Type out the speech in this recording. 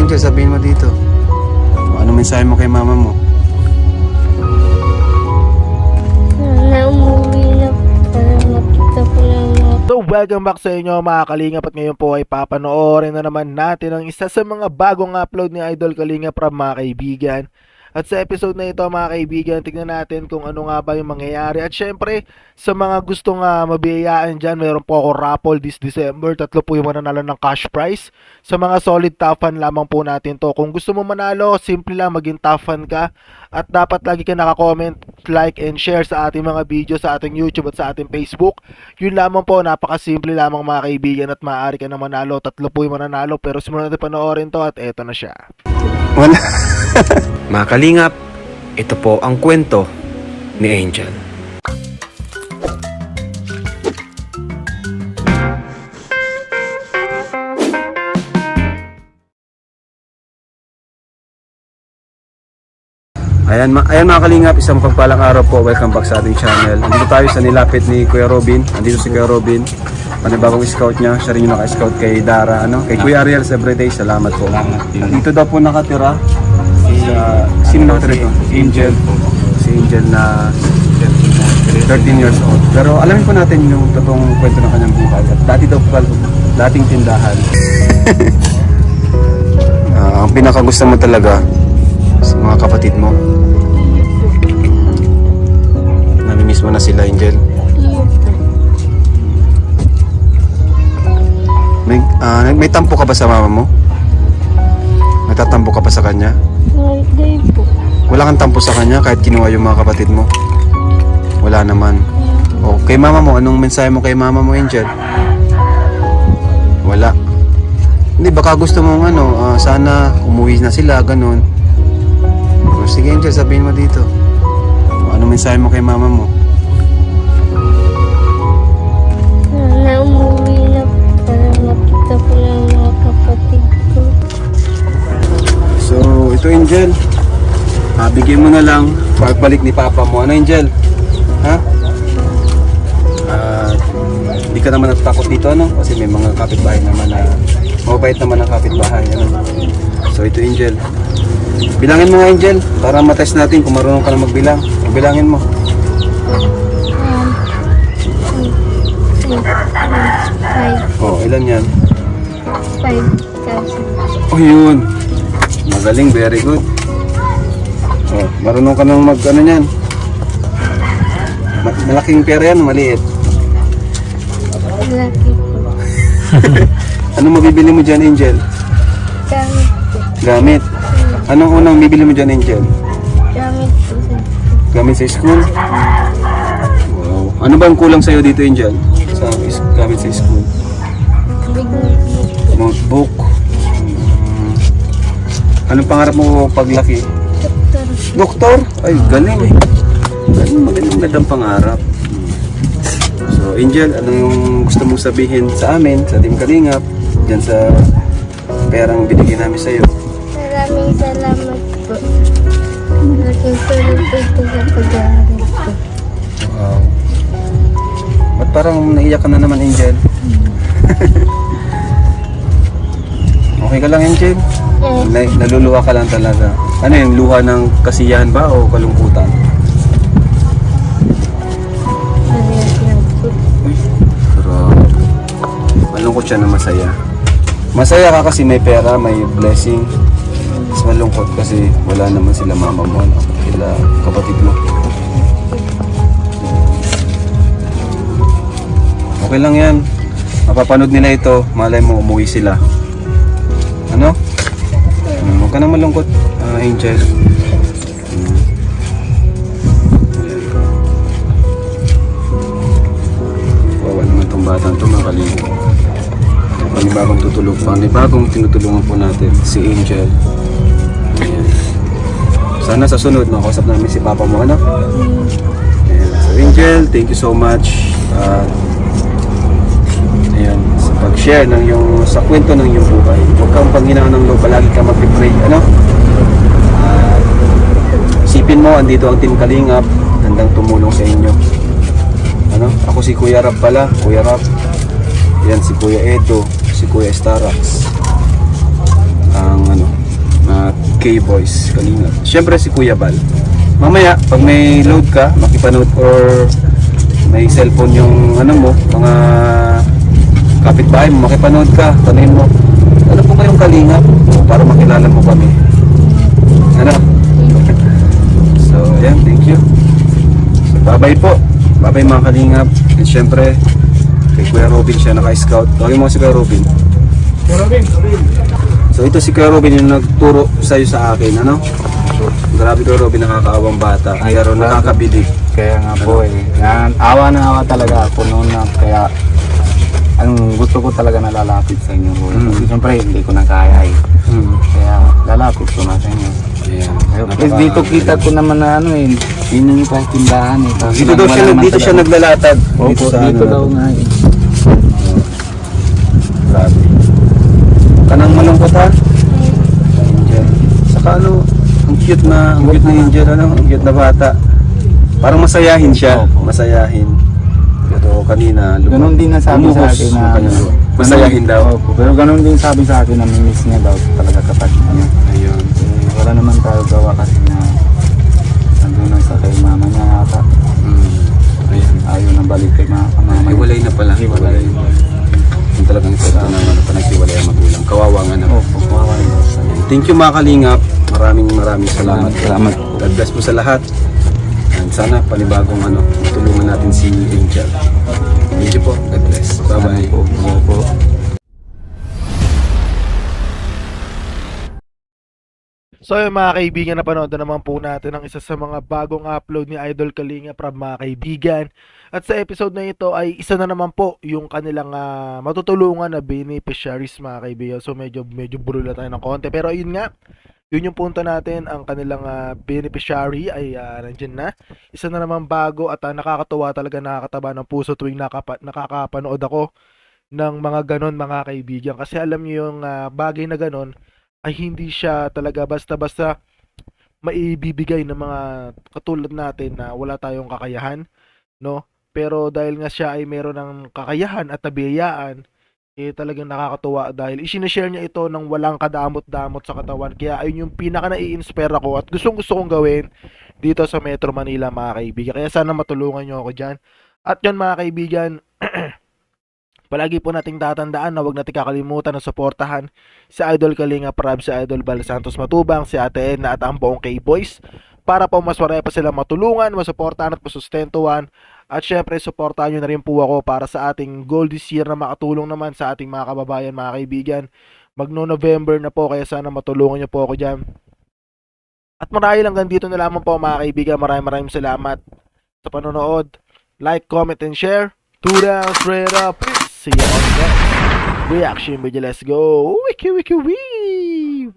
Angel, sabihin mo dito. Ano mensahe mo kay mama mo? Sana umuwi na para makita ko lang mga So welcome back sa inyo mga Kalingap, at ngayon po ay papanoorin na naman natin ang isa sa mga bagong upload ni Idol Kalingap from mga kaibigan. At sa episode na ito mga kaibigan, tignan natin kung ano nga ba yung mangyayari. At syempre, sa mga gustong mabiyayaan dyan, meron po ako raffle this December. 3 po yung mananalo ng cash prize. Sa mga solid top fan lamang po natin to. Kung gusto mo manalo, simple lang maging top fan ka. At dapat lagi ka naka-comment, like, and share sa ating mga video sa ating YouTube at sa ating Facebook. Yun lamang po, napakasimple lamang mga kaibigan, at maaari ka na manalo. 3 po yung mananalo, pero simulan natin panoorin to at eto na siya. Wala. Mga Kalingap, ito po ang kwento ni Angel. Ayan mga Kalingap, isang pagpalang araw po. Welcome back sa ating channel. Nandito tayo sa nilapit ni Kuya Robin. Nandito si Kuya Robin, panibagong scout niya. Siya rin yung naka-scout kay Dara, kay Kuya Ariel sa Everyday. Salamat po. Dito daw po nakatira sino nakatira ito? Angel. Si Angel na 13 years old. Pero alamin po natin yung totoong kwento ng kanyang buhay. At dati daw po dating tindahan. Ang pinakagusto mo talaga sa mga kapatid mo, namimiss mo na sila, Angel? May tampo ka ba sa mama mo? Natatampo ka pa sa kanya? Day po. Wala kang tampo sa kanya kahit kinuha yung mga kapatid mo? Wala naman. O, kay mama mo, anong mensahe mo kay mama mo, Angel? Wala. Hindi, baka gusto mong sana umuwi na sila, ganun. O, sige, Angel, sabihin mo dito. O, anong mensahe mo kay mama mo? Sana umuwi na para makita ko lang mga kapatid ko. So, ito, Angel. Bigyan mo na lang pagbalik ni Papa mo. Ano, Angel? Ha? Hindi ka naman natatakot dito, ano? Kasi may mga kapitbahay naman na mabait naman ang kapitbahay, ano? So, ito, Angel. Bilangin mo nga, Angel, para matest natin kung marunong ka na magbilang. Bilangin mo. 5. Oh, ilan yan? 5,000. Oh, yun. Magaling, very good. Oh, marunong ka nang ano yan. Malaking pera yan, maliit. Laki po. Anong mabibili mo dyan, Angel? Gamit po. Gamit. Anong unang bibili mo dyan, Angel? Gamit po sa Gamit sa school? Wow. Ano ba ang kulang sa'yo dito, Angel? Sa gamit sa school? big Notebook. Anong pangarap mo paglaki? doktor. Doktor? Ay, galing. Magandang pangarap. So, Angel, anong gusto mong sabihin sa amin, sa Team Kalingap, dyan sa perang binigyan namin sa'yo? Maraming salamat po. Malaking tulong po ito sa pag-aaral ko. Wow. Ba't parang naiyak ka na naman, Angel? Okay ka lang, Angel? Naluluha ka lang talaga. Ano yung luha ng kasiyahan ba o kalungkutan? Parehas lang po. Pero malungkot siya na masaya. Masaya ka kasi may pera, may blessing. Mas malungkot kasi wala naman sila mama mo, sila kapatid mo. Okay lang yan. Mapapanood nila ito, malay mo umuwi sila. Ano? Huwag ka nang malungkot, Angel. Wawa naman itong batang ito, mga Kalingap. Panibagong tinutulungan po natin si Angel. Ayan. Sana sa sunod makausap namin si Papa mo, ano? Ayan. So Angel, thank you so much. Ayan, sa pag-share ng sa kwento ng iyong buhay. Huwag kang panghinaan ng loob, palagi ka mag-pray, ano? Isipin mo, andito ang Team Kalingap, handang tumulong sa inyo. Ano? Ako si Kuya Rap pala, Kuya Rap. Yan si Kuya Edo, si Kuya Starax. Ang K-Boys Kalingap. Siyempre si Kuya Bal. Mamaya, pag may load ka, makipanood or may cellphone yung ano mo, mga kapitbahay mo, makipanood ka, tanin mo. Ano po kayong Kalingap? Para makilala mo kami. Ano? So, ayan, thank you. So, bye-bye po. Bye-bye mga Kalingap. And syempre, kay Kuya Robin siya naka-scout. Tawagin mo si Kuya Robin. So ito si Kuya Robin yung nagturo sa'yo sa akin, ano? Grabe Kuya Robin, nakakaawang bata. Pero nakakabilib. Kaya nga po awa na awa talaga ako noon na kaya ang gusto ko talaga na lalapit sa inyo po. Kasi siyempre hindi ko na kaya eh. Kaya lalapit ko na sa inyo. Ayan. Kasi dito kita ko naman na ano eh, yun yung kahit tindahan eh. Tapos Dito daw siya, wala naman dito siya talaga. naglalatag. Opo, dito ano, daw nga eh. Grabe. Kanang malungkot ha? Angel. Saka ano, ang cute na Angel, ano, ang cute na bata. Parang masayahin siya, Opo. masayahin. Pero kanina, Ganun din nasabi sa lumuhos akin yung na kanyang- masayahin daw. Opo, pero ganun din sabi sa akin na miss niya daw talaga kapag ano. Ayun. Eh, wala naman tayo gawa kasi na nandun na sa kay mama niya ata. Ayun. Ayaw na balik kay mama. Hiwalay na pala. Hiwalay. Yung talagang epekto ng ano, panaghiwalay ang magulang. Kawawang ano. Opo, kawawa. Thank you mga Kalingap. Maraming salamat. Salamat po. God bless po sa lahat. And sana panibagong ano, tulungan natin si Angel. Thank you po. God bless. Bye-bye. Salamat po. So yung mga kaibigan, napanood na naman po natin ang isa sa mga bagong upload ni Idol Kalinga from mga kaibigan. At sa episode na ito ay isa na naman po yung kanilang matutulungan na beneficiaries mga kaibigan. So medyo bulula tayo ng konti. Pero yun nga, yun yung punto natin, ang kanilang beneficiary ay nandyan na. Isa na naman bago at nakakatuwa talaga, nakakataba ng puso tuwing nakakapanood ako ng mga ganon mga kaibigan. Kasi alam niyo yung bagay na ganon ay hindi siya talaga basta-basta maibibigay ng mga katulad natin na wala tayong kakayahan, no? Pero dahil nga siya ay meron ng kakayahan at nabiyayaan, eh talagang nakakatuwa dahil isinashare niya ito ng walang kadamot-damot sa katawan. Kaya ayun yung pinaka nai-inspire ako at gustong-gusto kong gawin dito sa Metro Manila mga kaibigan. Kaya sana matulungan niyo ako dyan. At yun mga kaibigan, palagi po nating tatandaan na huwag natin kakalimutan na suportahan si Idol Kalinga Prab, si Idol Bal Santos Matubang, si Ate Edna at ang buong K-Boys para po mas marami pa sila matulungan, masuportahan at masustentuhan. At syempre, suportahan nyo na rin po ako para sa ating goal this year na makatulong naman sa ating mga kababayan, mga kaibigan. Magno-November na po, kaya sana matulungan nyo po ako dyan. At marahil hanggang dito na lamang po mga kaibigan. Maraming salamat sa panonood. Like, comment, and share. 2 down, straight up. See you on the next reaction video. Let's go. Wiki wiki wee.